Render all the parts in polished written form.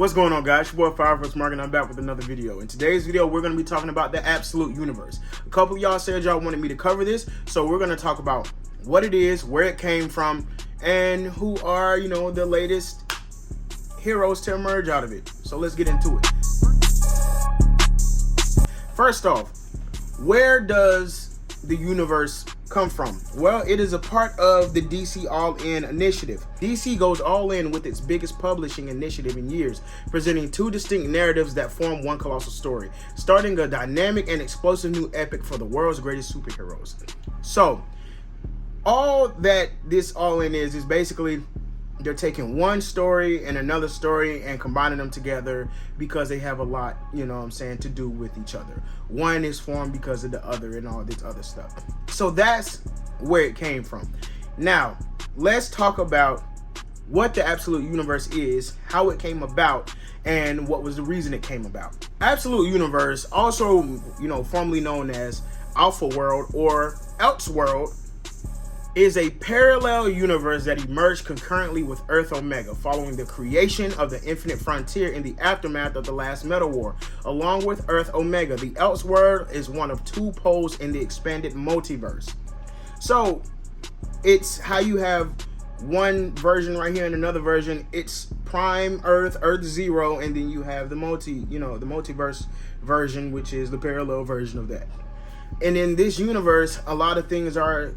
What's going on, guys? Your boy Fireverse Mark, and I'm back with another video. In today's video, we're going to be talking about the absolute universe. A couple of y'all said y'all wanted me to cover this, so we're going to talk about what it is, where it came from, and who are, the latest heroes to emerge out of it. So let's get into it. First off, where does the universe come from? Well, it is a part of the DC All-In initiative. DC goes all in with its biggest publishing initiative in years, presenting two distinct narratives that form one colossal story, starting a dynamic and explosive new epic for the world's greatest superheroes. So, all that this All-In is basically they're taking one story and another story and combining them together because they have a lot, to do with each other. One is formed because of the other and all this other stuff. So that's where it came from. Now, let's talk about what the absolute universe is, how it came about, and what was the reason it came about. Absolute universe, also, formerly known as Alpha World or Elseworld, is a parallel universe that emerged concurrently with Earth Omega following the creation of the Infinite Frontier in the aftermath of the last Metal War. Along with Earth Omega, the Elseworld is one of two poles in the expanded multiverse. So it's how you have one version right here and another version. It's Prime Earth, Earth Zero, and then you have the multiverse version, which is the parallel version of that. And in this universe, a lot of things are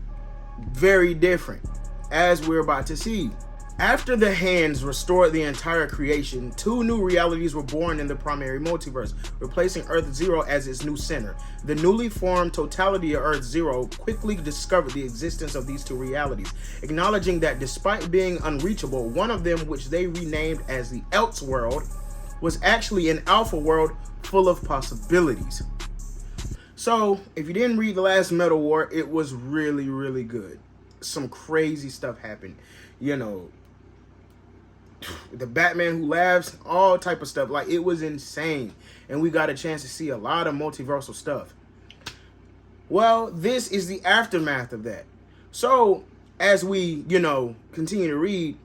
very different, as we're about to see. After the Hands restored the entire creation, two new realities were born in the primary multiverse, replacing Earth Zero as its new center. The newly formed totality of Earth Zero quickly discovered the existence of these two realities, acknowledging that despite being unreachable, one of them, which they renamed as the Elseworld, was actually an alpha world full of possibilities. So, if you didn't read the last Metal War, it was really, really good. Some crazy stuff happened. The Batman who laughs, all type of stuff. Like, it was insane. And we got a chance to see a lot of multiversal stuff. Well, this is the aftermath of that. So, as we, continue to read,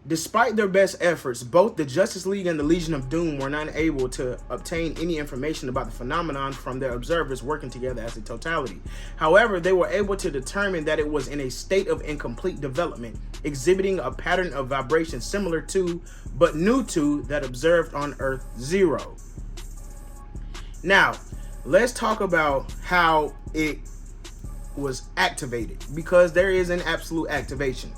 despite their best efforts, both the Justice League and the Legion of Doom were not able to obtain any information about the phenomenon from their observers working together as a totality. However, they were able to determine that it was in a state of incomplete development, exhibiting a pattern of vibration similar to, but new to, that observed on Earth Zero. Now, let's talk about how it was activated, because there is an absolute activation.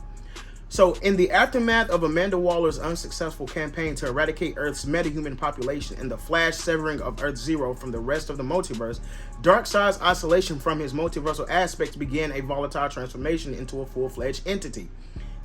So, in the aftermath of Amanda Waller's unsuccessful campaign to eradicate Earth's metahuman population and the flash severing of Earth Zero from the rest of the multiverse, Darkseid's isolation from his multiversal aspects began a volatile transformation into a full-fledged entity.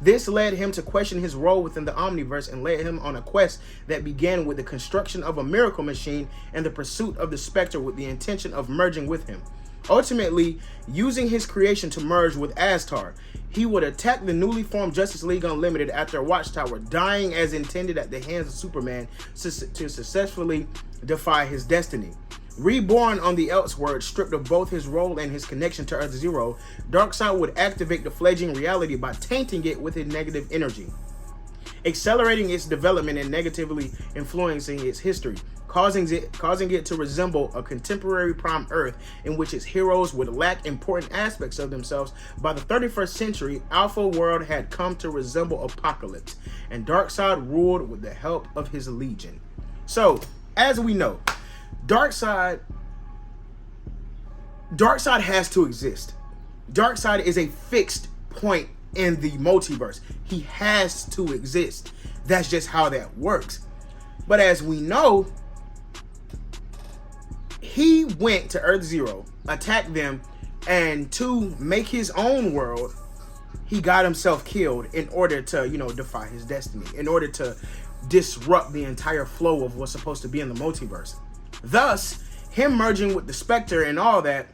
This led him to question his role within the Omniverse and led him on a quest that began with the construction of a miracle machine and the pursuit of the Spectre with the intention of merging with him. Ultimately, using his creation to merge with Astar, he would attack the newly formed Justice League Unlimited at their watchtower, dying as intended at the hands of Superman to successfully defy his destiny. Reborn on the Elseworld, stripped of both his role and his connection to Earth Zero, Darkseid would activate the fledgling reality by tainting it with his negative energy, accelerating its development and negatively influencing its history, causing it to resemble a contemporary Prime Earth in which its heroes would lack important aspects of themselves. By the 31st century, Alpha World had come to resemble Apocalypse, and Darkseid ruled with the help of his Legion. So, as we know, Darkseid has to exist. Darkseid is a fixed point in the multiverse. He has to exist. That's just how that works. But as we know, he went to Earth Zero, attacked them, and to make his own world, he got himself killed in order to, defy his destiny, in order to disrupt the entire flow of what's supposed to be in the multiverse. Thus, him merging with the Spectre and all that,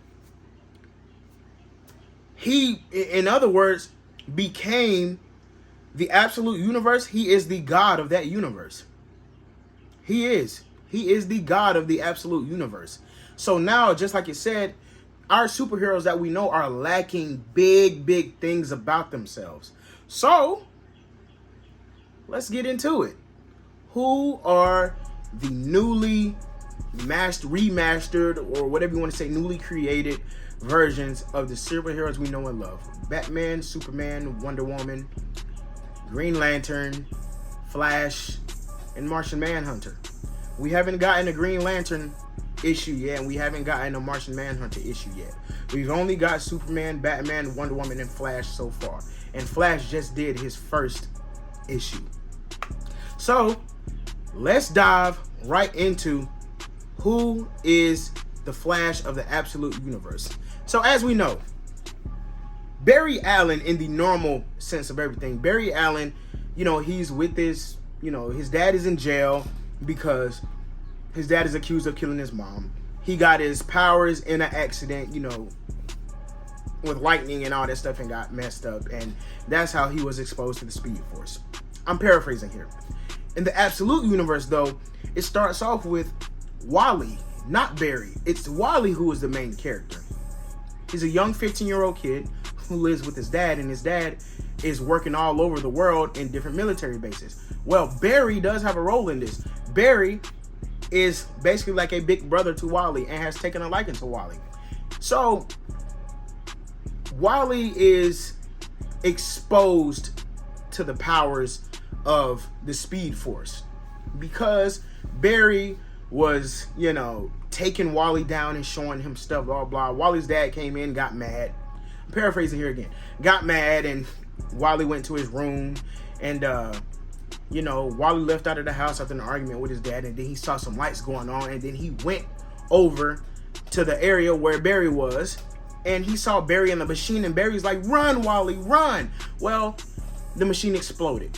he, in other words, became the absolute universe. He is the god of that universe. He is the god of the absolute universe. So now, just like it said, our superheroes that we know are lacking big things about themselves. So let's get into it. Who are the newly remastered, or whatever you want to say, newly created versions of the superheroes we know and love? Batman, Superman, Wonder Woman, Green Lantern, Flash, and Martian Manhunter. We haven't gotten a Green Lantern issue yet, and we haven't gotten a Martian Manhunter issue yet. We've only got Superman, Batman, Wonder Woman, and Flash so far. And Flash just did his first issue. So, let's dive right into who is the Flash of the Absolute Universe. So, as we know, Barry Allen, in the normal sense of everything, Barry Allen, he's with his, his dad is in jail because his dad is accused of killing his mom. He got his powers in an accident, with lightning and all that stuff, and got messed up. And that's how he was exposed to the Speed Force. I'm paraphrasing here. In the Absolute Universe, though, it starts off with Wally, not Barry. It's Wally who is the main character. He's a young 15-year-old kid who lives with his dad, and his dad is working all over the world in different military bases. Well, Barry does have a role in this. Barry is basically like a big brother to Wally and has taken a liking to Wally. So, Wally is exposed to the powers of the Speed Force because Barry was, taking Wally down and showing him stuff, blah, blah. Wally's dad came in, got mad. I'm paraphrasing here again. Got mad, and Wally went to his room, and, Wally left out of the house after an argument with his dad, and then he saw some lights going on, and then he went over to the area where Barry was, and he saw Barry in the machine, and Barry's like, "Run, Wally, run!" Well, the machine exploded.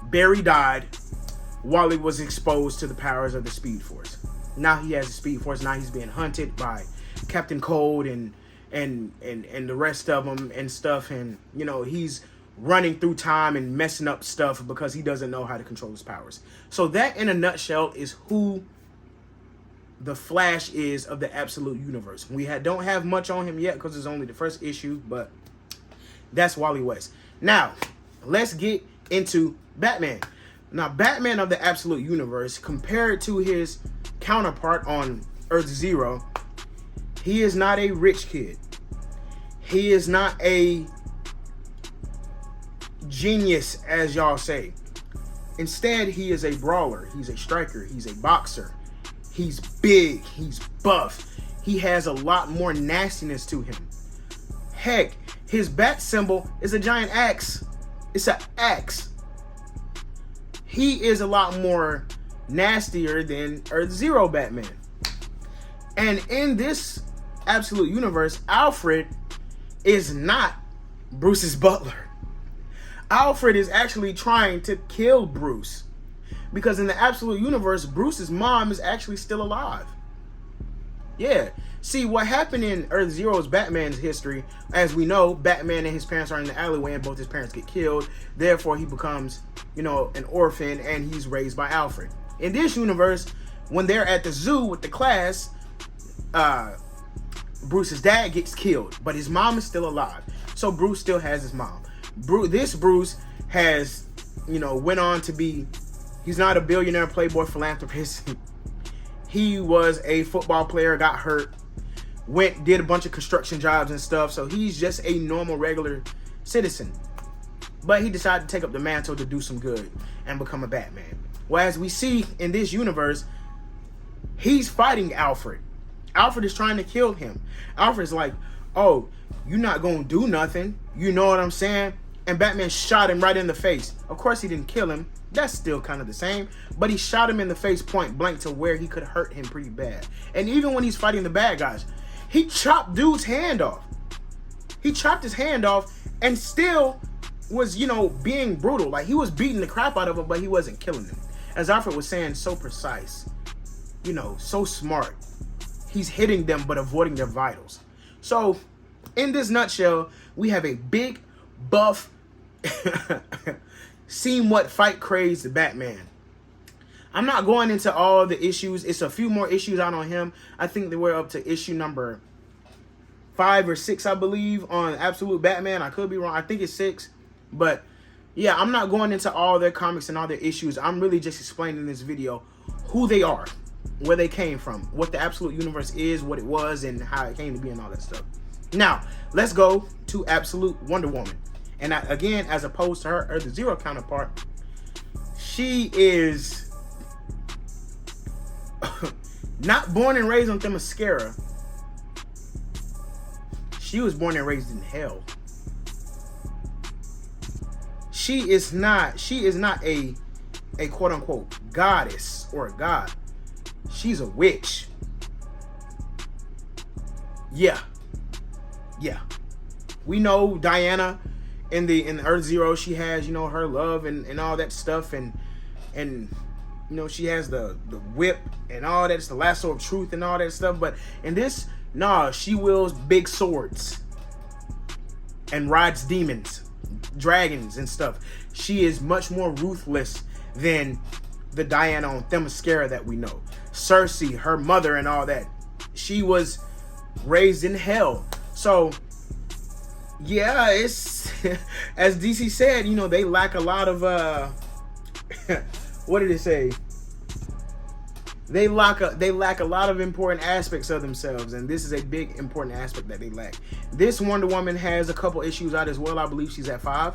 Barry died. Wally was exposed to the powers of the Speed Force. Now he has the Speed Force. Now he's being hunted by Captain Cold and the rest of them and stuff, and he's running through time and messing up stuff because he doesn't know how to control his powers. So that, in a nutshell, is who the Flash is of the Absolute Universe. We don't have much on him yet because it's only the first issue, but that's Wally West. Now, let's get into Batman. Now, Batman of the Absolute Universe, compared to his counterpart on Earth Zero, he is not a rich kid. He is not a genius, as y'all say. Instead, he is a brawler. He's a striker. He's a boxer. He's big. He's buff. He has a lot more nastiness to him. Heck, his bat symbol is a giant axe. It's an axe. He is a lot more nastier than Earth Zero Batman. And in this Absolute Universe, Alfred is not Bruce's butler. Alfred is actually trying to kill Bruce. Because in the Absolute Universe, Bruce's mom is actually still alive. Yeah. See, what happened in Earth Zero's Batman's history, as we know, Batman and his parents are in the alleyway and both his parents get killed. Therefore, he becomes, an orphan, and he's raised by Alfred. In this universe, when they're at the zoo with the class, Bruce's dad gets killed, but his mom is still alive. So Bruce still has his mom. Bruce has, went on to be, he's not a billionaire playboy philanthropist. He was a football player, got hurt, did a bunch of construction jobs and stuff. So he's just a normal, regular citizen. But he decided to take up the mantle to do some good and become a Batman. Well, as we see in this universe, he's fighting Alfred. Alfred is trying to kill him. Alfred's like, "Oh, you're not going to do nothing. You know what I'm saying?" And Batman shot him right in the face. Of course, he didn't kill him. That's still kind of the same. But he shot him in the face point blank to where he could hurt him pretty bad. And even when he's fighting the bad guys, he chopped dude's hand off. He chopped his hand off and still was, being brutal. Like, he was beating the crap out of him, but he wasn't killing him. As Alfred was saying, so precise. So smart. He's hitting them but avoiding their vitals. So, in this nutshell, we have a big, buff, seen what fight crazed Batman. I'm not going into all the issues. It's a few more issues out on him. I think that we're up to issue number 5 or 6, I believe, on Absolute Batman. I could be wrong. I think it's 6. But Yeah, I'm not going into all their comics and all their issues. I'm really just explaining in this video who they are, where they came from, what the Absolute Universe is, what it was, and how it came to be, and all that stuff. Now, let's go to Absolute Wonder Woman. And again, as opposed to her Earth Zero counterpart, she is not born and raised on Themyscira. She was born and raised in hell. She is not a quote unquote goddess or a god. She's a witch. Yeah. We know Diana in the Earth Zero, she has, you know, her love and all that stuff, and you know, she has the whip and all that. It's the lasso of truth and all that stuff. But in this, nah, she wields big swords and rides demons, dragons and stuff. She is much more ruthless than the Diana on Themyscira that we know. Cersei, her mother and all that, she was raised in hell. So yeah, it's as DC said, you know, they lack a lot of what did it say? They lack a lot of important aspects of themselves, and this is a big important aspect that they lack. This Wonder Woman has a couple issues out as well. I believe she's at 5.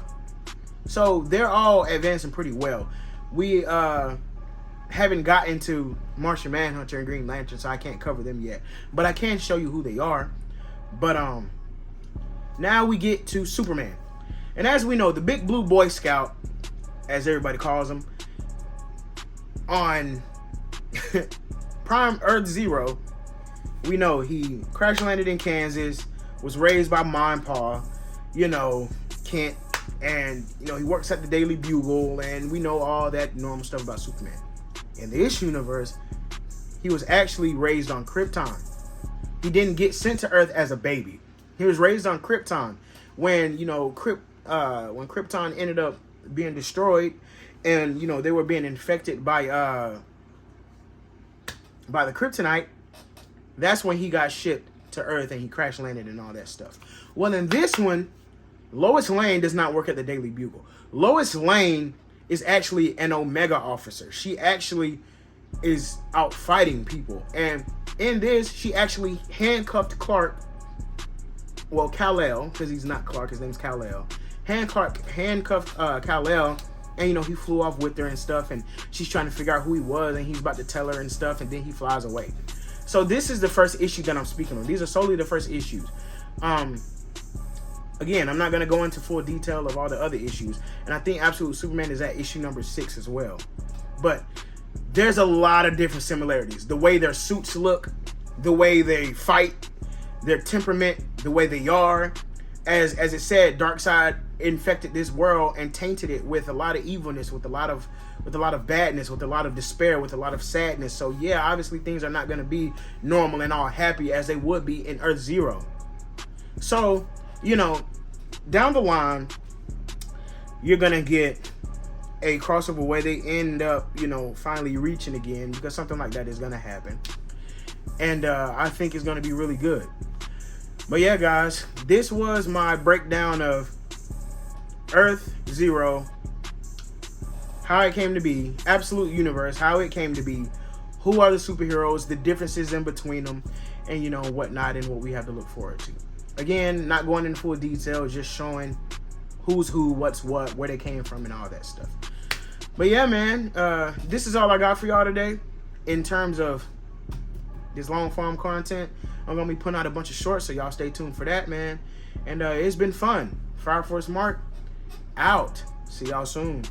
So they're all advancing pretty well. We haven't gotten to Martian Manhunter and Green Lantern, so I can't cover them yet. But I can show you who they are. But now we get to Superman. And as we know, the Big Blue Boy Scout, as everybody calls him, on Prime Earth Zero, we know he crash landed in Kansas, was raised by Mom and Pa, you know, Kent, and you know, he works at the Daily Bugle, and we know all that normal stuff about Superman. In this universe, he was actually raised on Krypton. He didn't get sent to Earth as a baby. He was raised on Krypton when, you know, when Krypton ended up being destroyed, and you know, they were being infected by the kryptonite. That's when he got shipped to Earth and he crash landed and all that stuff. Well, in this one, Lois Lane does not work at the Daily Bugle. Lois Lane is actually an Omega officer. She actually is out fighting people. And in this, she actually handcuffed Clark. Well, Kal-El, because he's not Clark, his name's Kal-El. Handcuffed Kal-El, and you know, he flew off with her and stuff, and she's trying to figure out who he was, and he's about to tell her and stuff, and then he flies away. So this is the first issue that I'm speaking on. These are solely the first issues. Again, I'm not going to go into full detail of all the other issues, and I think Absolute Superman is at issue number 6 as well. But there's a lot of different similarities. The way their suits look, the way they fight, their temperament, the way they are. As it said, Darkseid infected this world and tainted it with a lot of evilness, with a lot of badness, with a lot of despair, with a lot of sadness. So yeah, obviously things are not going to be normal and all happy as they would be in Earth Zero. So, you know, down the line, you're going to get a crossover where they end up, you know, finally reaching again, because something like that is going to happen. And I think it's going to be really good. But yeah, guys, this was my breakdown of Earth Zero, how it came to be, Absolute Universe, how it came to be, who are the superheroes, the differences in between them, and you know, whatnot, and what we have to look forward to. Again, not going into full detail, just showing who's who, what's what, where they came from, and all that stuff. But yeah, man, this is all I got for y'all today in terms of this long form content. I'm gonna be putting out a bunch of shorts, so y'all stay tuned for that, man. And it's been fun. Fire Force Mark out. See y'all soon.